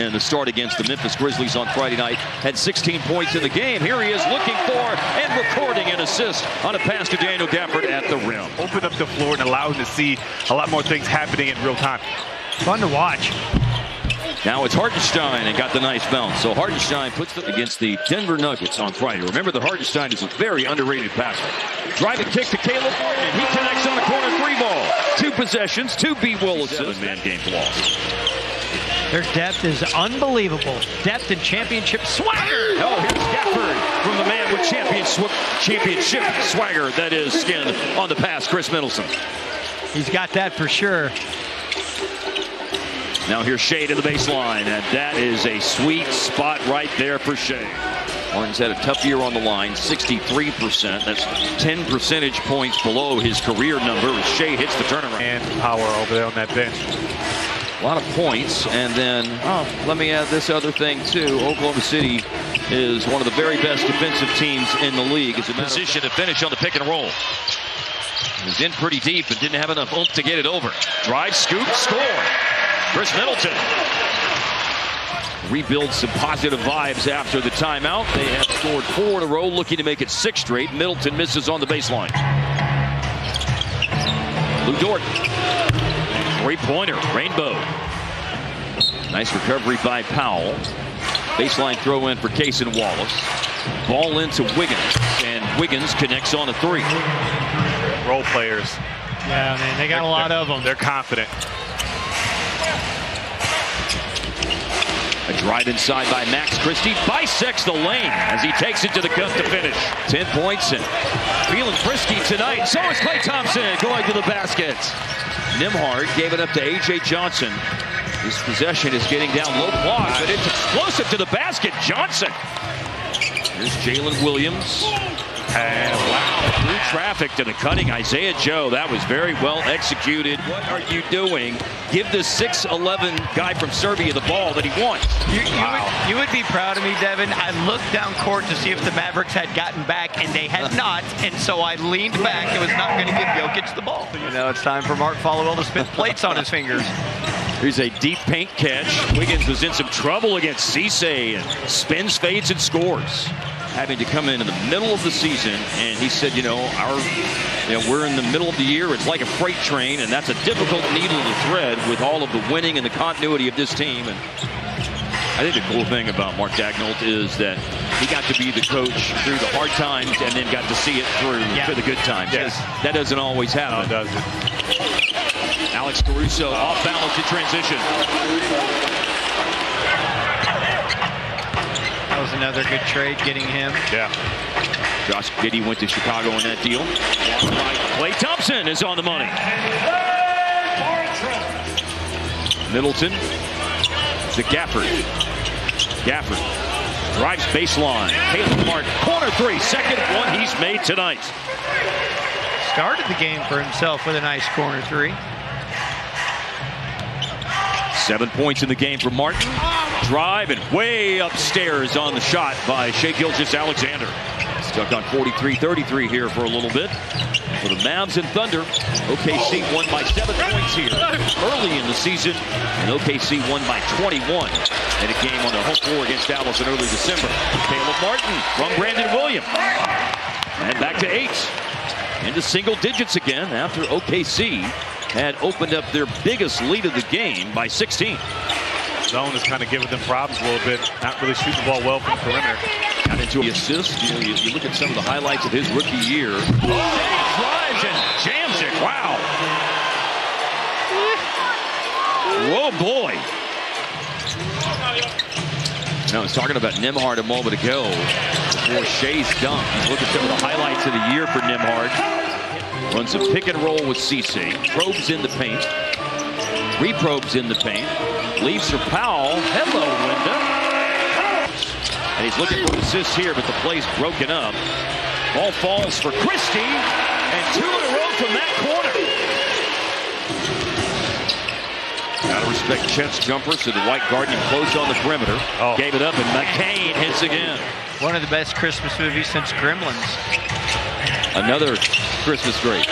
In the start against the Memphis Grizzlies on Friday night, had 16 points in the game. Here he is looking for and recording an assist on a pass to Daniel Gafford at the rim. Open up the floor and allow him to see a lot more things happening in real time. Fun to watch. Now it's Hartenstein and got the nice bounce. So Hartenstein puts it against the Denver Nuggets on Friday. Remember that Hartenstein is a very underrated passer. Driving kick to Caleb Martin. He connects on a corner three ball. 2 possessions, 2 B. Will assists. 7-man game loss. Their depth is unbelievable. Depth and championship swagger. Oh, here's Gafford from the man with championship swagger. That is Skin on the pass, Chris Middleton. He's got that for sure. Now here's Shea to the baseline, and that is a sweet spot right there for Shea. Martin's had a tough year on the line, 63%. That's 10 percentage points below his career number as Shea hits the turnaround. And power over there on that bench. A lot of points, and then, let me add this other thing too. Oklahoma City is one of the very best defensive teams in the league. It's a position to finish on the pick and roll. He's in pretty deep, but didn't have enough oomph to get it over. Drive, scoop, score. Chris Middleton. Rebuild some positive vibes after the timeout. They have scored 4 in a row, looking to make it 6 straight. Middleton misses on the baseline. Lou Dort. 3-pointer, Rainbow. Nice recovery by Powell. Baseline throw in for Cason Wallace. Ball into Wiggins, and Wiggins connects on a 3. Role players. Yeah, man, they got a lot of them. They're confident. A drive inside by Max Christie. Bisects the lane as he takes it to the cup to finish. 10 points and feeling frisky tonight. So is Klay Thompson going to the basket. Nembhard gave it up to A.J. Johnson. His possession is getting down low block, but it's explosive to the basket. Johnson. Here's Jalen Williams. And wow, through traffic to the cutting Isaiah Joe. That was very well executed. What are you doing? Give this 6'11" guy from Serbia the ball that he wants. You would be proud of me, Devin. I looked down court to see if the Mavericks had gotten back, and they had not. And so I leaned back and was not going to give Jokic the ball. You know, it's time for Mark Followell to spit plates on his fingers. Here's a deep paint catch. Wiggins was in some trouble against Cisse and spins, fades, and scores. Having to come in the middle of the season, and he said, we're in the middle of the year. It's like a freight train, and that's a difficult needle to thread with all of the winning and the continuity of this team. And I think the cool thing about Mark Daigneault is that he got to be the coach through the hard times and then got to see it through to the good times. Yes. That doesn't always happen. No, does it? Alex Caruso off balance in transition. That was another good trade getting him. Yeah. Josh Giddey went to Chicago in that deal. Klay Thompson is on the money. Middleton to Gafford. Gafford drives baseline. Caleb Martin, corner 3, second one he's made tonight. Started the game for himself with a nice corner 3. 7 points in the game for Martin. Drive and way upstairs on the shot by Shai Gilgeous-Alexander. Stuck on 43-33 here for a little bit. For the Mavs and Thunder, OKC won by 7 points here early in the season, and OKC won by 21 in a game on their home floor against Dallas in early December. Caleb Martin from Brandon Williams. And back to 8. Into single digits again after OKC had opened up their biggest lead of the game by 16. Zone is kind of giving them problems a little bit. Not really shooting the ball well from the perimeter. Got into the assist. You look at some of the highlights of his rookie year. Drives and jams it. Wow. Whoa, boy. I was talking about Nembhard a moment ago before Shea's dunk. You look at some of the highlights of the year for Nembhard. Runs a pick and roll with Cisse. Probes in the paint. Reprobes in the paint. Leaves for Powell. Hello, Linda. And he's looking for an assist here, but the play's broken up. Ball falls for Christie. And 2 in a row from that corner. Gotta respect Chet's jumper, so the White guarding him close on the perimeter. Gave it up, and McCain hits again. One of the best Christmas movies since Gremlins. Another Christmas great.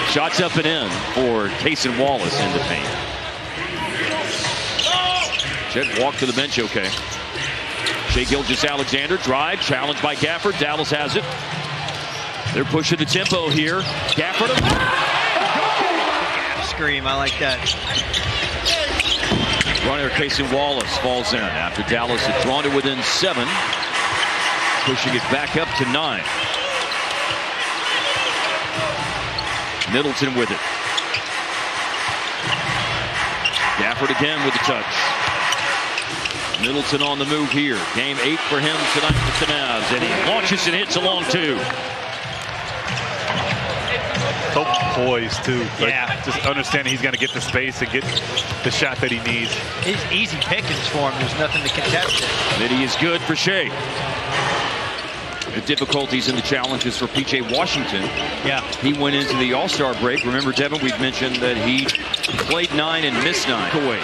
Shots up and in for Cason Wallace in the paint. Chet walked to the bench okay. Shai Gilgeous-Alexander drive, challenged by Gafford. Dallas has it. They're pushing the tempo here. Gafford. Scream, I like that. Runner Casey Wallace falls in after Dallas had drawn it within 7. Pushing it back up to 9. Middleton with it. Gafford again with the touch. Middleton on the move here. Game 8 for him tonight with the Mavs. And he launches and hits a long 2. So poised too. Yeah. Just understanding he's going to get the space and get the shot that he needs. It's easy pickings for him. There's nothing to contest it. Midi is good for Shai. The difficulties and the challenges for P.J. Washington. Yeah. He went into the All-Star break. Remember, Devin, we've mentioned that he played 9 and missed 9. Away.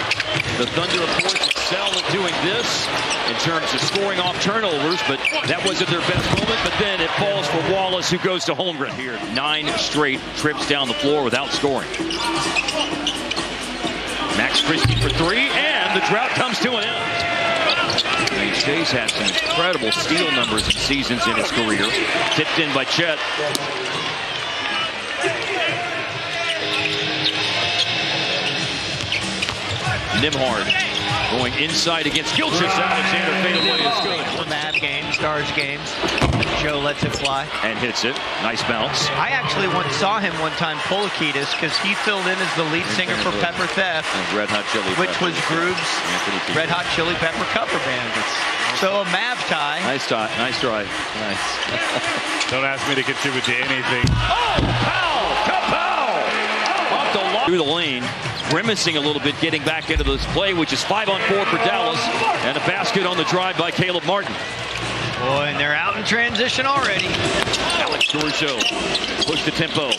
The Thunder, of course, excel at doing this in terms of scoring off turnovers, but that wasn't their best moment. But then it falls for Wallace, who goes to Holmgren here. 9 straight trips down the floor without scoring. Max Christie for 3, and the drought comes to an end. Shai's had some incredible steal numbers and seasons in his career. Tipped in by Chet. Nimhard going inside against Gilgeous-Alexander. Fadeaway is good. The Mav games, Stars games. Joe lets it fly. And hits it. Nice bounce. I actually once saw him one time pull Akitas because he filled in as the lead singer for Pepper Theft, And Red Hot Chili which Peppers. was Groove's Red Hot Chili Pepper cover band. So a Mav tie. Nice tie. Nice try. Nice. Don't ask me to contribute to anything. Oh, Powell! Kapow! Off the line. Through the lane. Grimacing a little bit, getting back into this play, which is 5-on-4 for Dallas. And a basket on the drive by Caleb Martin. Boy, and they're out in transition already. Alex Caruso pushed the tempo.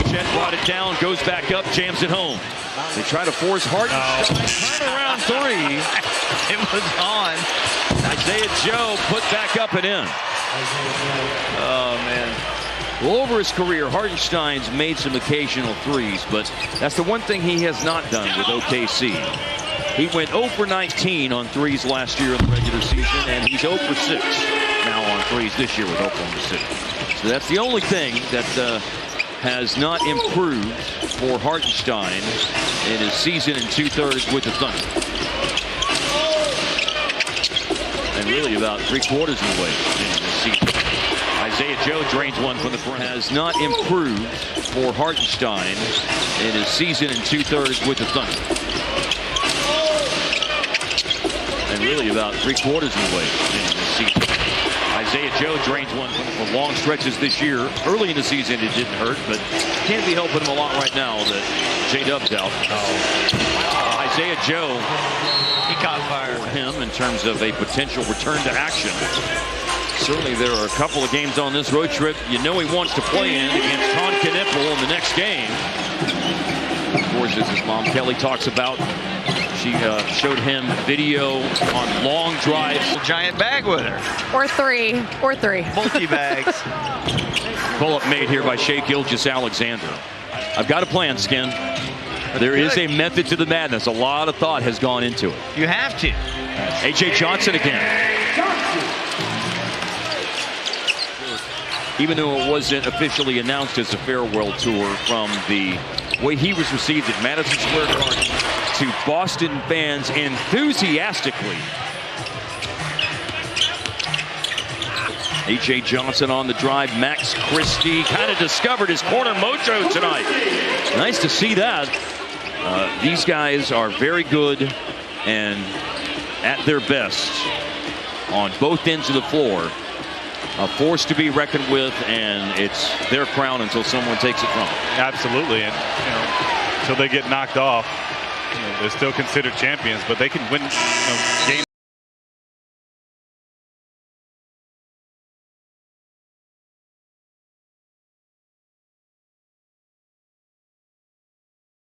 Chet brought it down, goes back up, jams it home. They try to force Hartenstein. Turnaround 3. It was on. Isaiah Joe put back up and in. Oh, man. Well, over his career, Hartenstein's made some occasional threes, but that's the one thing he has not done with OKC. He went 0 for 19 on threes last year in the regular season, and he's 0 for 6 now on threes this year with Oklahoma City. So that's the only thing that has not improved for Hartenstein in his season and 2/3 with the Thunder. And really about 3/4 of the way in this season. Isaiah Joe drains one from the front. Has not improved for Hartenstein in his season and 2/3 with the Thunder. And really about 3/4 of the way in this season. Isaiah Joe drains one for long stretches this year. Early in the season it didn't hurt, but can't be helping him a lot right now that J-Dub's out. Isaiah Joe, He caught fire. for him in terms of a potential return to action. Certainly there are a couple of games on this road trip you know he wants to play in against Tonkinipple in the next game. Of course, as his mom Kelly talks about, she showed him video on long drives. A giant bag with her. Or 3. Or 3. Multi-bags. Pull-up made here by Shai Gilgeous-Alexander. I've got a plan, Skin. There is a method to the madness. A lot of thought has gone into it. You have to. A.J. Johnson again. Even though it wasn't officially announced as a farewell tour, from the way he was received at Madison Square Garden to Boston fans enthusiastically. A.J. Johnson on the drive. Max Christie kind of discovered his corner mojo tonight. Nice to see that. These guys are very good and at their best on both ends of the floor. A force to be reckoned with, and it's their crown until someone takes it from them. Absolutely, and until they get knocked off, they're still considered champions, but they can win games.